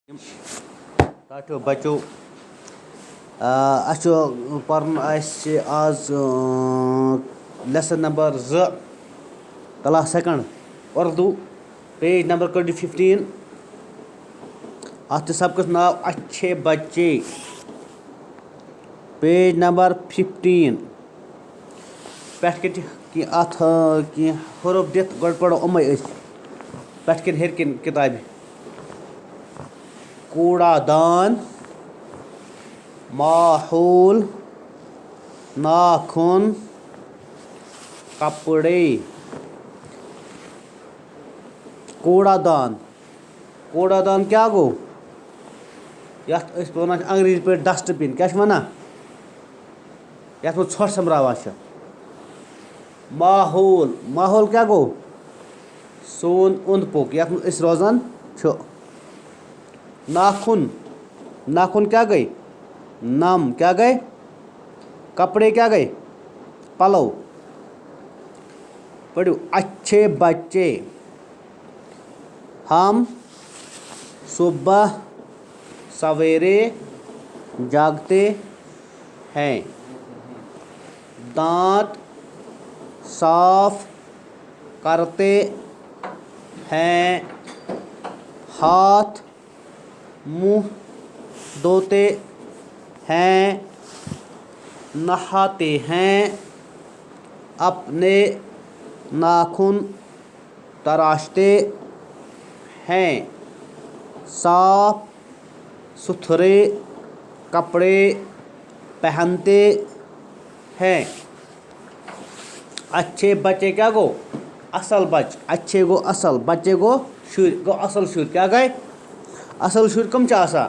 tattoo بچو پرن آز lesson number 2 class second Urdu page number 15 ات سبقس ناو اچھے بچے پیج نمبر 15 پٮ۪ٹھ کِنۍ اتھ کینٛہہ حرف دِتھ گۄڈٕ پرو یِمے أسۍ پٮ۪ٹھ کِنۍ ہیٚرِ کِنۍ کِتابہِ کوڑا دان ماحول ناخن کپڑے کوڑا دان کیا گو یتھ أسۍ وَنان چھِ انگریزی پٲٹھۍ ڈسٹ بِن کیٛاہ چھِ وَنان یتھ منٛز ژھۄٹھ سۄمبراوان چھِ ماحول کیٛاہ گوٚو سون اوٚنٛد پوٚک یتھ منٛز أسۍ روزان چھُ ناخن کیا گئی نم کیا گئے کپڑے کیا گئے پلو پڑھو اچھے بچے ہم صبح سویرے جاگتے ہیں دانت صاف کرتے ہیں ہاتھ منہ دھوتے ہیں نہاتے ہیں اپنے ناخن تراشتے ہیں صاف ستھرے کپڑے پہنتے ہیں اچھے بچے کیا گو اصل بچ اچھے گو اصل بچے گو شُرۍ گو اصل شُرۍ کیا گئے اصل شُرۍ کم چھِ آسان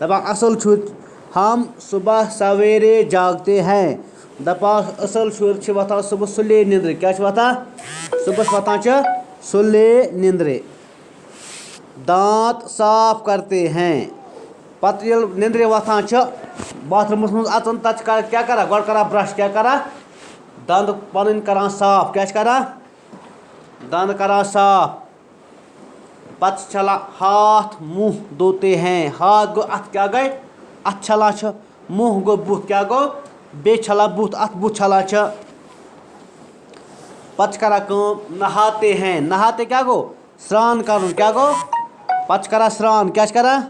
دپان اصل شُرۍ ہم صبح سویرے جاگتے ہیں دپان اصل شُرۍ چھِ وۄتھان صُبحس سُلے نِندرِ کیٛاہ چھِ وۄتھان صُبحس وۄتھان چھِ سُلے نِندرِ دانت صاف کرتے ہیں پتہٕ ییٚلہِ نِندرِ وۄتھان چھِ باتھ روٗمَس منٛز اَژان تَتہِ چھِ کیٛاہ کَران گۄڈٕ کَران برٛش کیٛاہ کَران دنٛد پَنٕنۍ کَران صاف کیٛاہ چھِ کَران دنٛد کَران صاف پتہٕ چھِ چھَلان ہاتھ منہ دھوتے ہیں ہاتھ گوٚو اَتھ کیٛاہ گٔے اَتھٕ چھَلان چھِ منہ گوٚو بُتھ کیٛاہ گوٚو بیٚیہِ چھَلان بُتھ اَتھٕ بُتھ چھَلان چھِ پتہٕ چھِ کَران کٲم نہاتے ہیں نہاتے کیٛاہ گوٚو سرٛان کَرُن کیٛاہ گوٚو پتہٕ چھِ کَران سرٛان کیٛاہ چھِ کَران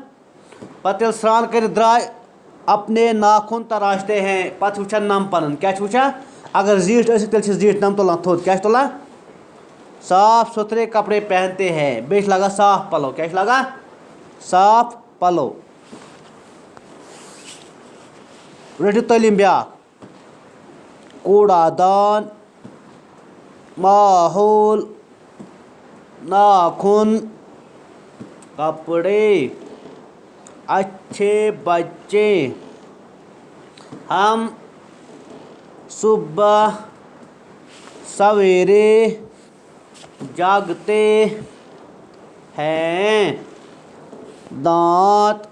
پتہٕ ییٚلہِ سرٛان کٔرِتھ درٛاے اپنے ناخن تراشتے ہیں پتہٕ چھِ وٕچھان نم پَنُن کیٛاہ چھِ وٕچھان اگر زیٖٹھ ٲسِکھ تیٚلہِ چھِ زیٖٹھ نم تُلان تھوٚد کیٛاہ چھِ تُلان صاف ستھرے کپڑے پہنتے ہیں بیٚیہِ چھِ لاگان صاف پَلو کیٛاہ چھِ لاگان صاف پَلو رٔٹِو تعلیٖم بیٛاکھ کوڑا دان ماحول ناخن کپڑے اچھے بچے ہم صبح سویرے جاگتے ہیں دانت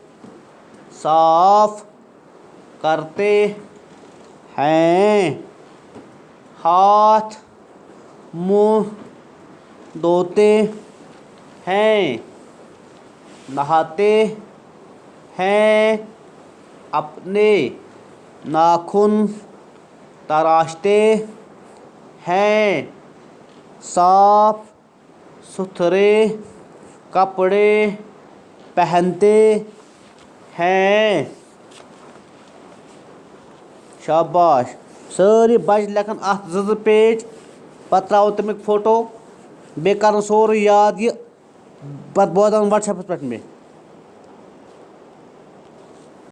صاف کرتے ہیں ہاتھ منہ دھوتے ہیں نہاتے ہیں اپنے ناخن تراشتے ہیں صاف ستھرے کپڑے پہنتے ہیں شاباش سٲری بچہِ لیکھن اَتھ 2 پیج پتہٕ ترٛاوَن تَمیُک فوٹو بیٚیہِ کَرُن سورُے یاد یہِ پتہٕ بوزان وَٹسیپَس پٮ۪ٹھ مےٚ